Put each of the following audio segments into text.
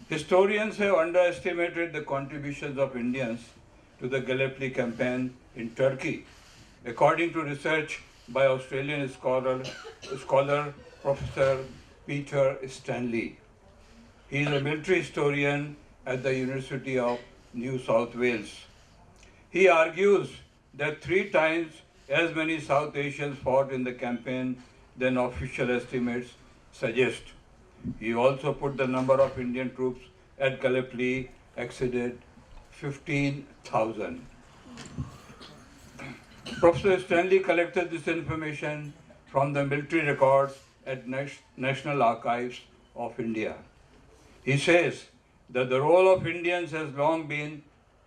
Historians have underestimated the contributions of Indians to the Gallipoli campaign in Turkey, according to research by Australian scholar Professor Peter Stanley. He is a military historian at the University of New South Wales. He argues that 3 times as many South Asians fought in the campaign than official estimates suggest. He also put the number of Indian troops at Gallipoli exceeded 15,000. Professor Stanley collected this information from the military records at National Archives of India. He says that the role of Indians has long been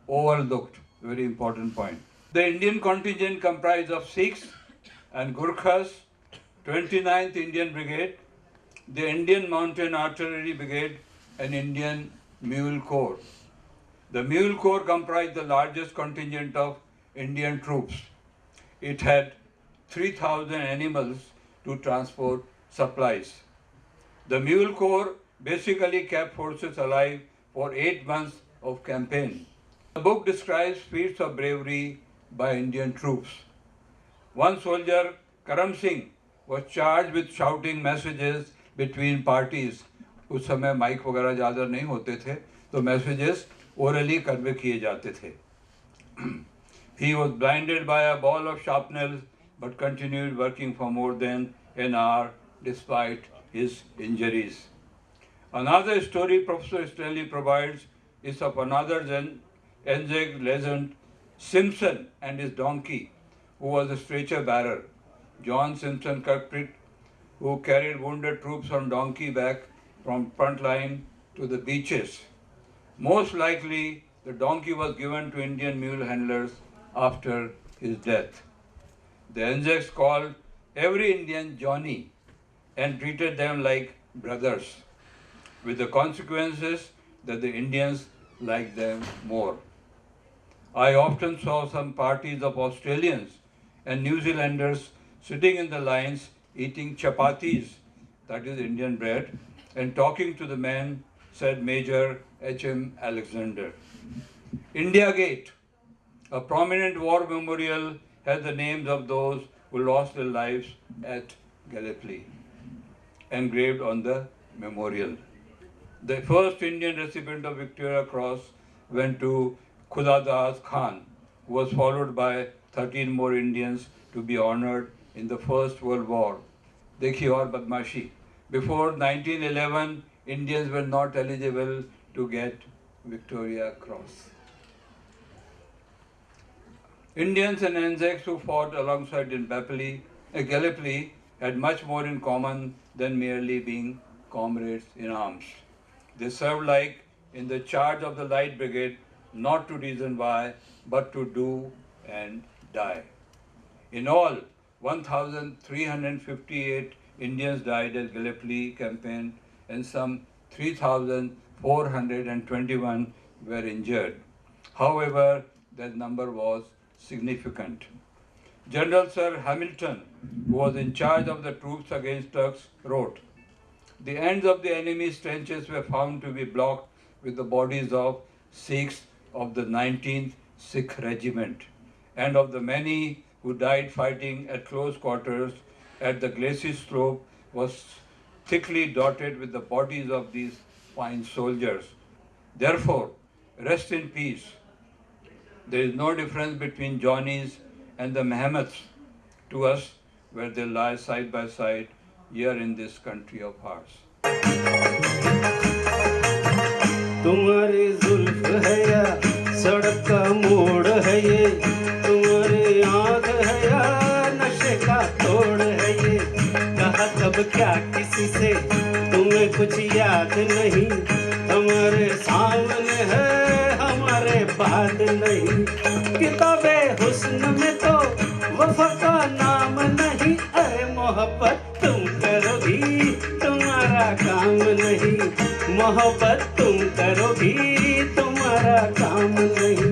overlooked. Very important point. The Indian contingent comprised of Sikhs and Gurkhas, 29th Indian Brigade, the Indian Mountain Artillery Brigade, and Indian Mule Corps. The Mule Corps comprised the largest contingent of Indian troops. It had 3,000 animals to transport supplies. The Mule Corps basically kept forces alive for 8 months of campaign. The book describes feats of bravery by Indian troops. One soldier, Karam Singh, was charged with shouting messages between parties. उस समय mic वगैरह ज़्यादा नहीं होते थे, तो messages orally convey किए जाते थे. He was blinded by a ball of shrapnel, but continued working for more than an hour despite his injuries. Another story Professor Stanley provides is of another ANZAC legend, Simpson and his donkey, who was a stretcher bearer, John Simpson Kirkpatrick, who carried wounded troops on donkey back from front line to the beaches. Most likely, the donkey was given to Indian mule handlers after his death. The ANZACs called every Indian Johnny and treated them like brothers, with the consequences that the Indians liked them more. I often saw some parties of Australians and New Zealanders sitting in the lines eating chapatis, that is Indian bread, and talking to the men, said Major H.M. Alexander. India Gate, a prominent war memorial, has the names of those who lost their lives at Gallipoli, engraved on the memorial. The first Indian recipient of Victoria Cross went to Khudadas Khan, who was followed by 13 more Indians to be honored in the First World War. Dekhiye aur badmashi. Before 1911, Indians were not eligible to get Victoria Cross. Indians and ANZACs who fought alongside in Gallipoli had much more in common than merely being comrades in arms. They served like in the charge of the Light Brigade, not to reason why, but to do and die. In all, 1,358 Indians died at Gallipoli campaign and some 3,421 were injured. However, that number was significant. General Sir Hamilton, who was in charge of the troops against Turks, wrote, "The ends of the enemy's trenches were found to be blocked with the bodies of Sikhs of the 19th Sikh Regiment and of the many who died fighting at close quarters at the glacier slope was thickly dotted with the bodies of these fine soldiers. Therefore, rest in peace. There is no difference between Johnnies and the Mohammeds to us where they lie side by side here in this country of ours." तुम्हारी जुल्फ है या सड़क का मोड़ है ये, तुम्हारी आँख है या नशे का तोड़ है ये, कहा कब क्या किसी से तुम्हें कुछ याद नहीं, हमारे सामने है हमारे बाद नहीं, किताबे हुस्न में तो वफा का नाम नहीं, अरे मोहब्बत तुम करोगी तुम्हारा काम नहीं, मोहब्बत तुम करोगी तुम्हारा काम नहीं,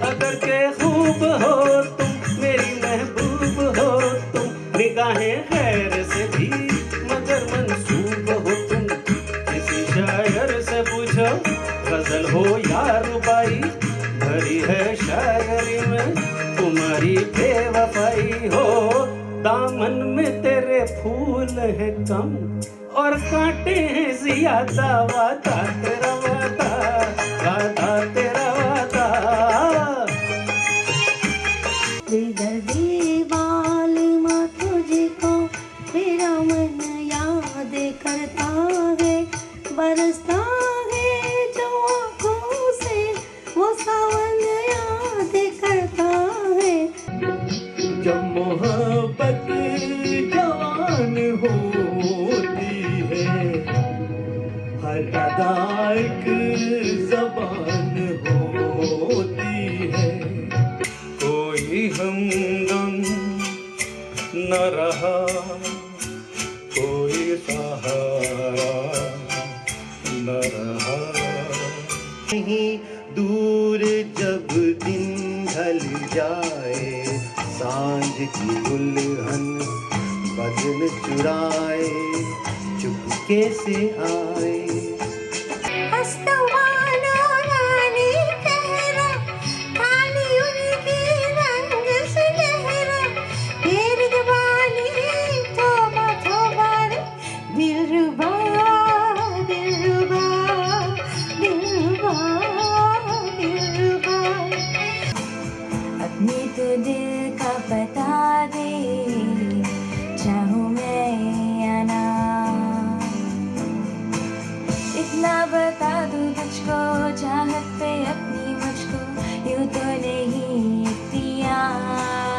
अगर के खूब हो तुम मेरी महबूब हो तुम, निगाहें खैर से भी मगर मंसूब हो तुम, किसी शायर से पूछो सियाता वाता तेरा वाता वाता तेरा वाता बाल माँ तुझको मेरा मन याद करता है, बरसता है जो आँखों से वो सावन याद करता है। जब मोहब्बत जवान होती है, हर अदा एक ज़बान होती है। कोई हमदम न रहा, कोई सहारा न रहा। कहीं दूर जब दिन ढल जाए, सांझ की दुल्हन बदन चुराए, चुपके से आए। अपनी तो दिल का बता दे, चाहूँ मैं या ना। इतना बता दूँ तुझको, चाहत पे अपनी मुझको यूँ तो नहीं इख्तियारो।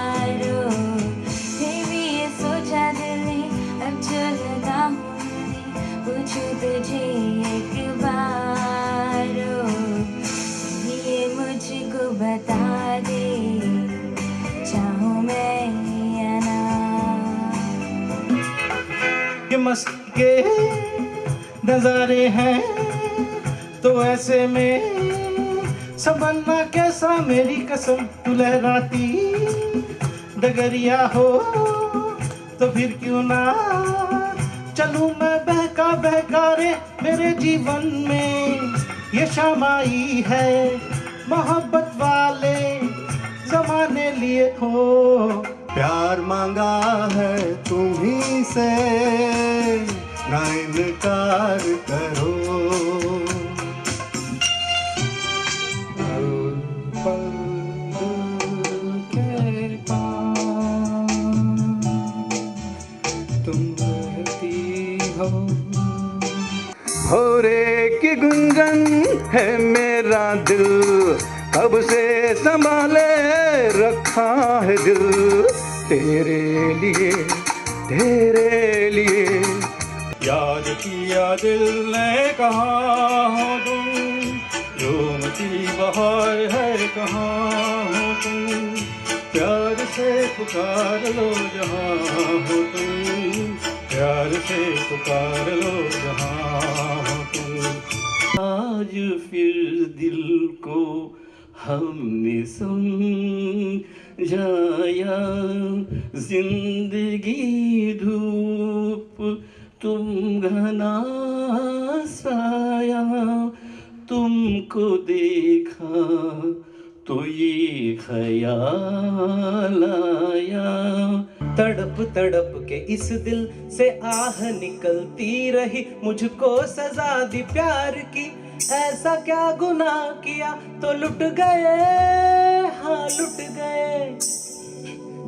फिर भी ये सोचा दिल ने, अब जो लगा हूँ मैंने, पूछूँ तुझे एक बारो, ये मुझको बता दे, चाहूँ मैं या ना। ये मस्त के नजारे हैं तो ऐसे में संभलना कैसा, मेरी कसम तू लहराती डगरिया हो तो फिर क्यों ना चलूं मैं बहका बहका रे। मेरे जीवन में ये शाम आई है, मोहब्बत वाले जमाने लिए हो। प्यार मांगा है तुम्हीं से, ना इनकार करो। तुम रहती हो, भोरे की गुंजन है मेरा दिल, कब से संभाले रखा है दिल तेरे लिए, तेरे लिए। याद किया दिल ने कहाँ हो तुम, झूमती बहार है कहाँ हो तुम, प्यार से पुकार लो जहाँ हो तुम, प्यार से पुकार लो जहाँ हो तुम। आज फिर दिल को हमने समझाया, जिंदगी धूप तुम घना साया, तुमको देखा तो ये ख्याल आया। तड़प तड़प के इस दिल से आह निकलती रही, मुझको सजा दी प्यार की, ऐसा क्या गुनाह किया तो लुट गए, हाँ लुट गए,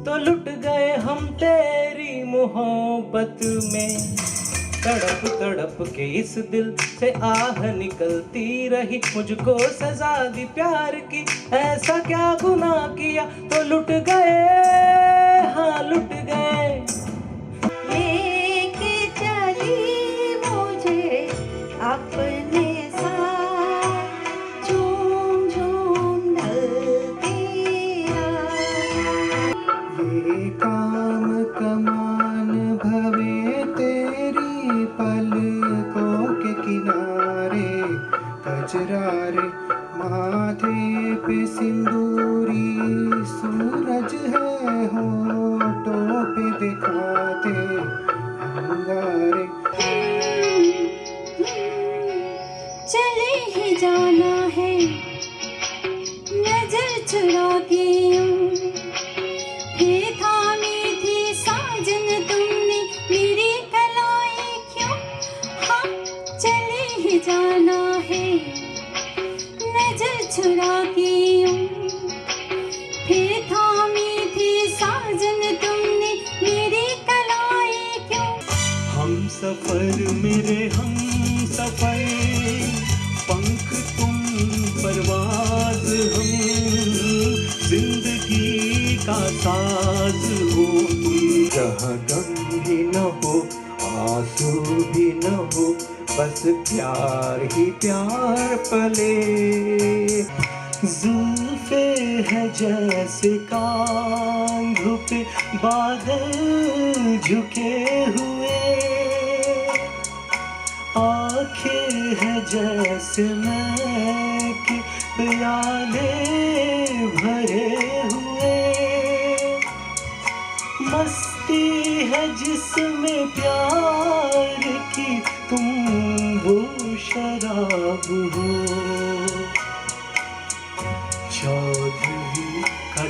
तो लुट गए हम तेरी मोहब्बत में। तड़प तड़प के इस दिल से आह निकलती रही, मुझको सजा दी प्यार की, ऐसा क्या गुनाह किया तो लुट गए, हाँ लुट गए। लेके चली मुझे अपने साथ, झूम झूम ढलती रात। ये काम कमान भवे तेरी पलकों के किनारे, कजरारे माथे पे सिंदूरी सूरज है, होठों पे दिखाते अंगारे। चले ही जाना है, नजर चुरा के यूं ये थामी थी साजन तुमने मेरी कलाई क्यों, हाँ ही जाना है नजर चुरा के यूं फिर थामी थी साजन तुमने मेरी कलाई क्यों। हम सफर मेरे हम सफर, पंख तुम परवाज हम, जिंदगी का साज हो तुम। जहाँ गम भी न हो आंसू भी न हो, बस प्यार ही प्यार पले। जुल्फे है जैसे कांधों पे बादल झुके हुए, आंखें है जैसे मैं के प्याले भरे हुए। मस्ती है जिसमें प्यार की तुम वो शराब हो। चौधरी का